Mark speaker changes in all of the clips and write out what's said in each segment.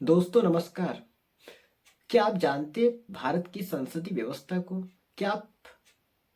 Speaker 1: दोस्तों नमस्कार। क्या आप जानते हैं भारत की संसदीय व्यवस्था को? क्या आप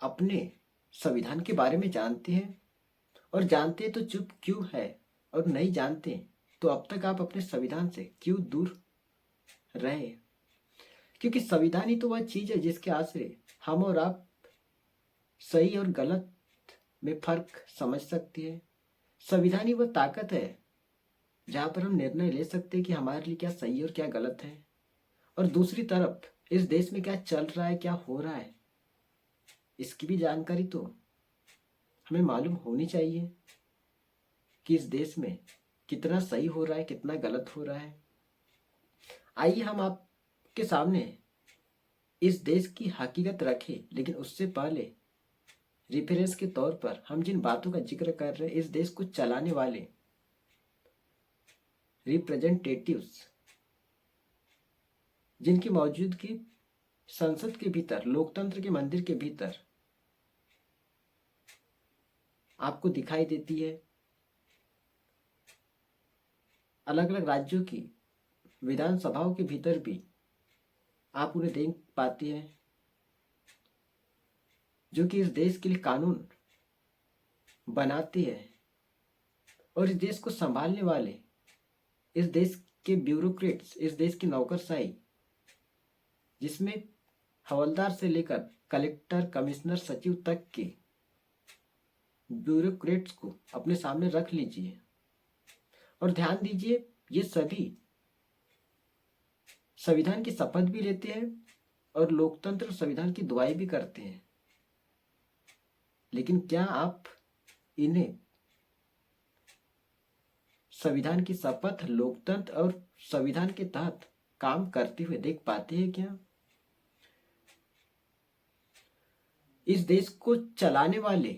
Speaker 1: अपने संविधान के बारे में जानते हैं? और जानते हैं तो चुप क्यों है? और नहीं जानते तो अब तक आप अपने संविधान से क्यों दूर रहे? क्योंकि संविधान ही तो वह चीज है जिसके आश्रय हम और आप सही और गलत में फर्क समझ सकते हैं। संविधान ही वह ताकत है जहाँ पर हम निर्णय ले सकते हैं कि हमारे लिए क्या सही और क्या गलत है। और दूसरी तरफ इस देश में क्या चल रहा है, क्या हो रहा है, इसकी भी जानकारी तो हमें मालूम होनी चाहिए कि इस देश में कितना सही हो रहा है, कितना गलत हो रहा है। आइए हम आपके सामने इस देश की हकीकत रखें, लेकिन उससे पहले रेफरेंस के तौर पर हम जिन बातों का जिक्र कर रहे हैं, इस देश को चलाने वाले रिप्रेजेंटेटिव्स जिनकी मौजूदगी संसद के भीतर, लोकतंत्र के मंदिर के भीतर आपको दिखाई देती है। अलग अलग राज्यों की विधानसभाओं के भीतर भी आप उन्हें देख पाते हैं, जो कि इस देश के लिए कानून बनाते हैं। और इस देश को संभालने वाले, इस देश के ब्यूरोक्रेट्स, इस देश की नौकरशाही, जिसमें हवलदार से लेकर कलेक्टर, कमिश्नर, सचिव तक के ब्यूरोक्रेट्स को अपने सामने रख लीजिए और ध्यान दीजिए, ये सभी संविधान की शपथ भी लेते हैं और लोकतंत्र और संविधान की दुआई भी करते हैं। लेकिन क्या आप इन्हें संविधान की शपथ, लोकतंत्र और संविधान के तहत काम करते हुए देख पाते हैं क्या? इस देश को चलाने वाले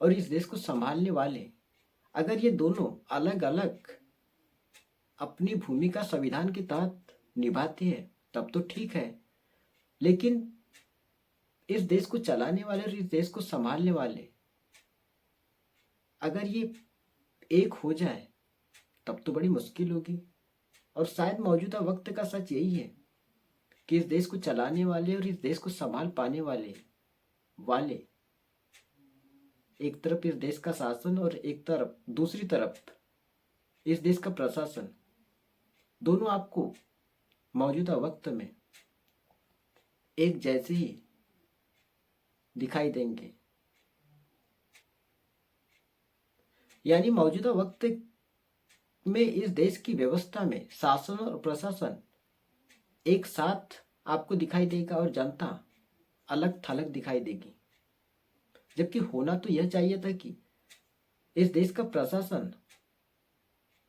Speaker 1: और इस देश को संभालने वाले अगर ये दोनों अलग अलग अपनी भूमिका संविधान के तहत निभाते हैं तब तो ठीक है, लेकिन इस देश को चलाने वाले और इस देश को संभालने वाले अगर ये एक हो जाए तब तो बड़ी मुश्किल होगी। और शायद मौजूदा वक्त का सच यही है कि इस देश को चलाने वाले और इस देश को संभाल पाने वाले वाले एक तरफ इस देश का शासन और एक तरफ, दूसरी तरफ इस देश का प्रशासन, दोनों आपको मौजूदा वक्त में एक जैसे ही दिखाई देंगे। यानी मौजूदा वक्त में इस देश की व्यवस्था में शासन और प्रशासन एक साथ आपको दिखाई देगा और जनता अलग थलग दिखाई देगी। जबकि होना तो यह चाहिए था कि इस देश का प्रशासन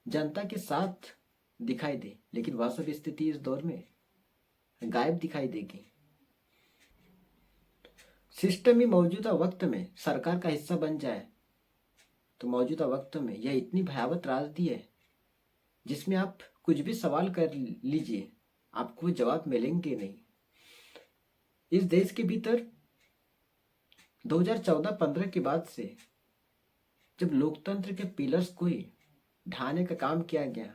Speaker 1: जनता के साथ दिखाई दे, लेकिन वह सब स्थिति इस दौर में गायब दिखाई देगी। सिस्टम ही मौजूदा वक्त में सरकार का हिस्सा बन जाए तो मौजूदा वक्त में यह इतनी भयावह त्रासदी है जिसमें आप कुछ भी सवाल कर लीजिए, आपको जवाब मिलेंगे नहीं। इस देश के भीतर 2014-15 के बाद से जब लोकतंत्र के पिलर्स को ही ढाने का काम किया गया,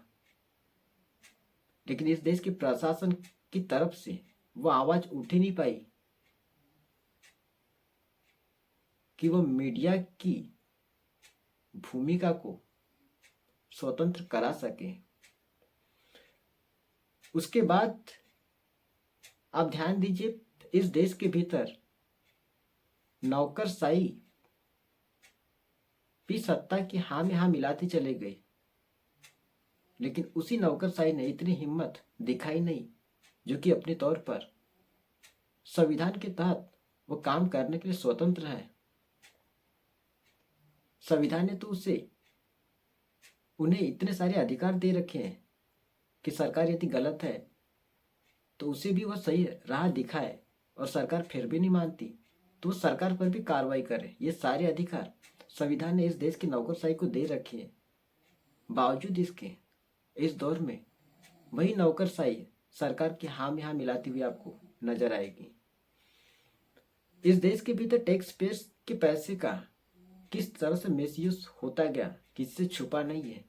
Speaker 1: लेकिन इस देश के प्रशासन की तरफ से वो आवाज उठ ही नहीं पाई कि वो मीडिया की भूमिका को स्वतंत्र करा सके। उसके बाद आप ध्यान दीजिए, इस देश के भीतर नौकरशाही भी सत्ता की हाँ में हाँ मिलाती चले गई, लेकिन उसी नौकरशाही ने इतनी हिम्मत दिखाई नहीं जो कि अपने तौर पर संविधान के तहत वो काम करने के लिए स्वतंत्र है। संविधान ने तो उसे उन्हें इतने सारे अधिकार दे रखे हैं कि सरकार यदि गलत है तो उसे भी वह सही राह दिखाए, और सरकार फिर भी नहीं मानती तो सरकार पर भी कार्रवाई करे। ये सारे अधिकार संविधान ने इस देश की नौकरशाही को दे रखे हैं। बावजूद इसके इस दौर में वही नौकरशाही सरकार की हाँ में हाँ मिलाती हुई आपको नजर आएगी। इस देश के भीतर टैक्स पेयर्स के पैसे का किस तरह से मिसयूज होता गया, किससे छुपा नहीं है।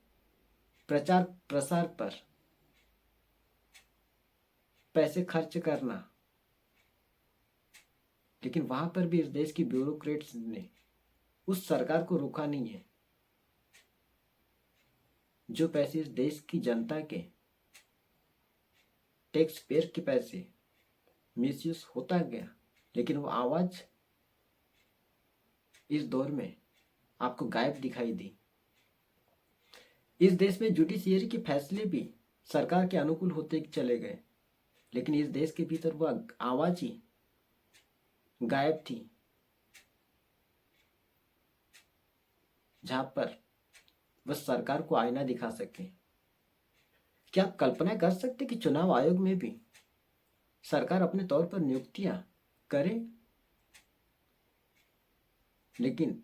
Speaker 1: प्रचार प्रसार पर पैसे खर्च करना, लेकिन वहां पर भी इस देश की ब्यूरोक्रेट्स ने उस सरकार को रोका नहीं है। जो पैसे इस देश की जनता के टैक्स पेयर के पैसे मिसयूज होता गया, लेकिन वो आवाज इस दौर में आपको गायब दिखाई दी। इस देश में जुडिशियरी के फैसले भी सरकार के अनुकूल होते चले गए, लेकिन इस देश के भीतर वह आवाज ही गायब थी, जहां पर वह सरकार को आईना दिखा सके। क्या आप कल्पना कर सकते कि चुनाव आयोग में भी सरकार अपने तौर पर नियुक्तियां करे, लेकिन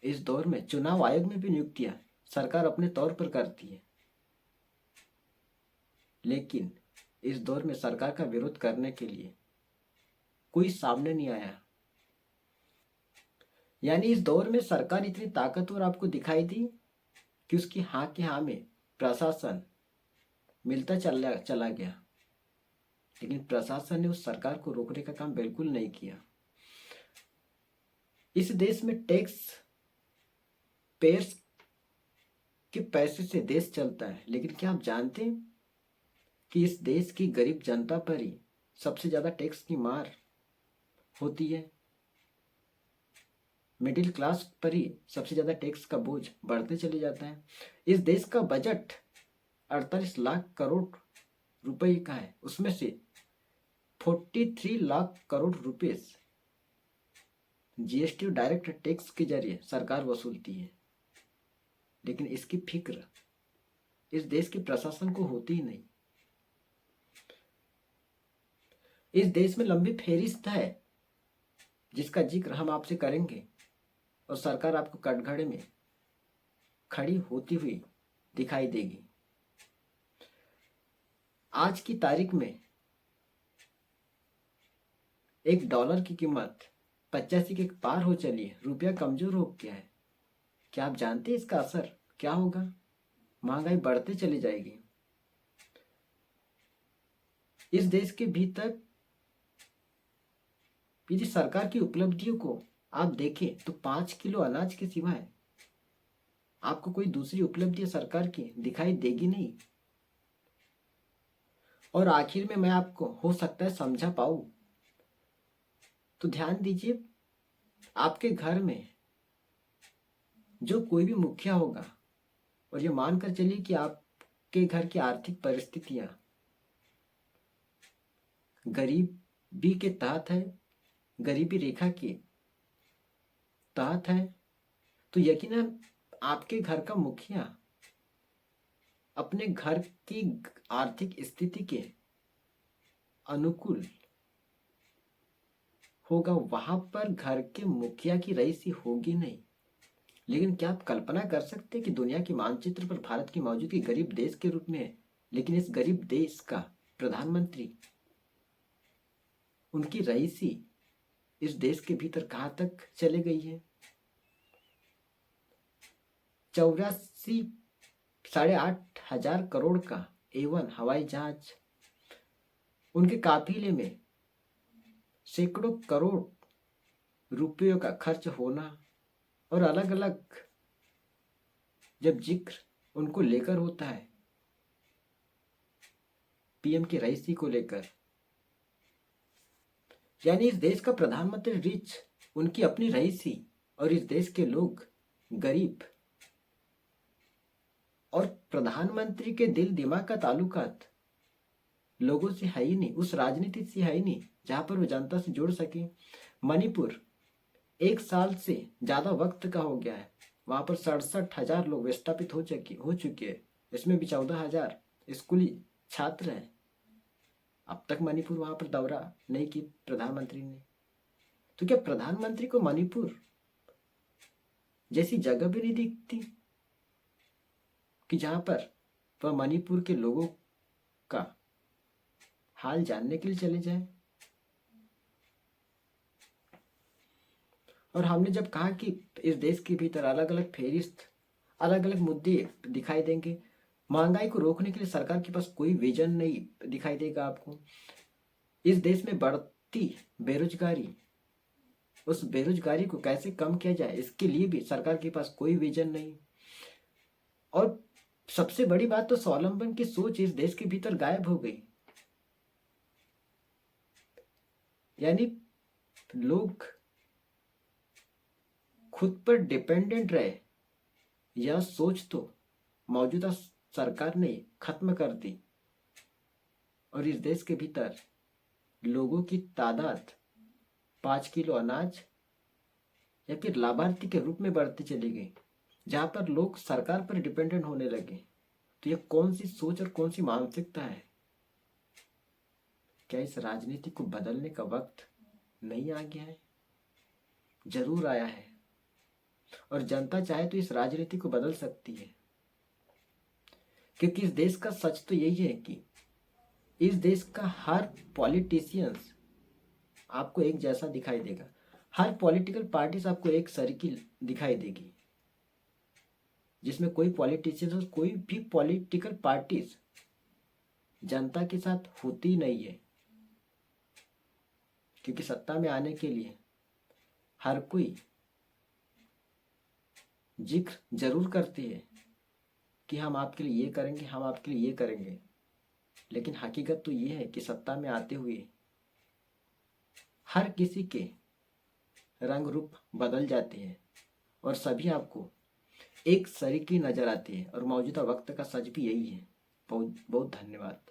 Speaker 1: इस दौर में चुनाव आयोग में भी नियुक्तियां सरकार अपने तौर पर करती है, लेकिन इस दौर में सरकार का विरोध करने के लिए कोई सामने नहीं आया। यानी इस दौर में सरकार इतनी ताकतवर आपको दिखाई दी कि उसकी हाँ के हाँ में प्रशासन मिलता चला गया, लेकिन प्रशासन ने उस सरकार को रोकने का काम बिल्कुल नहीं किया। इस देश में टैक्स पेयर्स के पैसे से देश चलता है, लेकिन क्या आप जानते हैं कि इस देश की गरीब जनता पर ही सबसे ज्यादा टैक्स की मार होती है। मिडिल क्लास पर ही सबसे ज्यादा टैक्स का बोझ बढ़ते चले जाता है। इस देश का बजट 48 लाख करोड़ रुपए का है, उसमें से 43 लाख करोड़ रुपए जीएसटी और डायरेक्ट टैक्स के जरिए सरकार वसूलती है, लेकिन इसकी फिक्र इस देश के प्रशासन को होती ही नहीं। इस देश में लंबी फेरिस्त है जिसका जिक्र हम आपसे करेंगे, और सरकार आपको कटघरे में खड़ी होती हुई दिखाई देगी। आज की तारीख में $1 की कीमत 85 के पार हो चली है। रुपया कमजोर हो गया है। क्या आप जानते हैं इसका असर क्या होगा? महंगाई बढ़ते चली जाएगी। इस देश के भीतर यदि सरकार की उपलब्धियों को आप देखें तो 5 किलो अनाज के सिवाय आपको कोई दूसरी उपलब्धि सरकार की दिखाई देगी नहीं। और आखिर में मैं आपको हो सकता है समझा पाऊं, तो ध्यान दीजिए, आपके घर में जो कोई भी मुखिया होगा, और ये मानकर चलिए कि आपके घर की आर्थिक परिस्थितियां गरीबी के तहत है, गरीबी रेखा के तहत है, तो यकीनन आपके घर का मुखिया अपने घर की आर्थिक स्थिति के अनुकूल होगा। वहां पर घर के मुखिया की रईसी होगी नहीं। लेकिन क्या आप कल्पना कर सकते हैं कि दुनिया के मानचित्र पर भारत की मौजूदगी गरीब देश के रूप में है, लेकिन इस गरीब देश का प्रधानमंत्री, उनकी रईसी इस देश के भीतर कहां तक चले गई है? 84 8.5 करोड़ का A1 हवाई जहाज, उनके काफिले में सैकड़ों करोड़ रुपयों का खर्च होना, और अलग अलग जब जिक्र उनको लेकर होता है, पीएम की रईसी को लेकर, यानी इस देश का प्रधानमंत्री रिच, उनकी अपनी रईसी, और इस देश के लोग गरीब। और प्रधानमंत्री के दिल दिमाग का ताल्लुकात लोगों से है ही नहीं, उस राजनीति से है ही नहीं जहां पर वो जनता से जुड़ सके। मणिपुर 1 साल से ज्यादा वक्त का हो गया है, वहां पर 67,000 लोग विस्थापित हो चुके हैं, इसमें भी 14,000 स्कूली छात्र हैं। अब तक मणिपुर वहां पर दौरा नहीं की प्रधानमंत्री ने। तो क्या प्रधानमंत्री को मणिपुर जैसी जगह भी नहीं दिखती कि जहां पर वह मणिपुर के लोगों का हाल जानने के लिए चले जाए? और हमने जब कहा कि इस देश के भीतर अलग अलग फेरिस्त, अलग अलग मुद्दे दिखाई देंगे, महंगाई को रोकने के लिए सरकार के पास कोई विजन नहीं दिखाई देगा आपको। इस देश में बढ़ती बेरोजगारी, उस बेरोजगारी को कैसे कम किया जाए, इसके लिए भी सरकार के पास कोई विजन नहीं। और सबसे बड़ी बात तो स्वावलंबन की सोच इस देश के भीतर गायब हो गई। यानी लोग खुद पर डिपेंडेंट रहे, यह सोच तो मौजूदा सरकार ने खत्म कर दी। और इस देश के भीतर लोगों की तादाद 5 किलो अनाज या फिर लाभार्थी के रूप में बढ़ती चली गई, जहां पर लोग सरकार पर डिपेंडेंट होने लगे। तो यह कौन सी सोच और कौन सी मानसिकता है? क्या इस राजनीति को बदलने का वक्त नहीं आ गया है? जरूर आया है, और जनता चाहे तो इस राजनीति को बदल सकती है। क्योंकि इस देश का सच तो यही है कि इस देश का हर पॉलिटिशियंस आपको एक जैसा दिखाई देगा, हर पॉलिटिकल पार्टीज आपको एक सर्किल दिखाई देगी, जिसमें कोई पॉलिटिशियंस और कोई भी पॉलिटिकल पार्टीज जनता के साथ होती नहीं है। क्योंकि सत्ता में आने के लिए हर कोई जिक्र जरूर करती है कि हम आपके लिए ये करेंगे, हम आपके लिए ये करेंगे, लेकिन हकीकत तो ये है कि सत्ता में आते हुए हर किसी के रंग रूप बदल जाते हैं और सभी आपको एक सरीकी नजर आती है। और मौजूदा वक्त का सच भी यही है। बहुत बहुत धन्यवाद।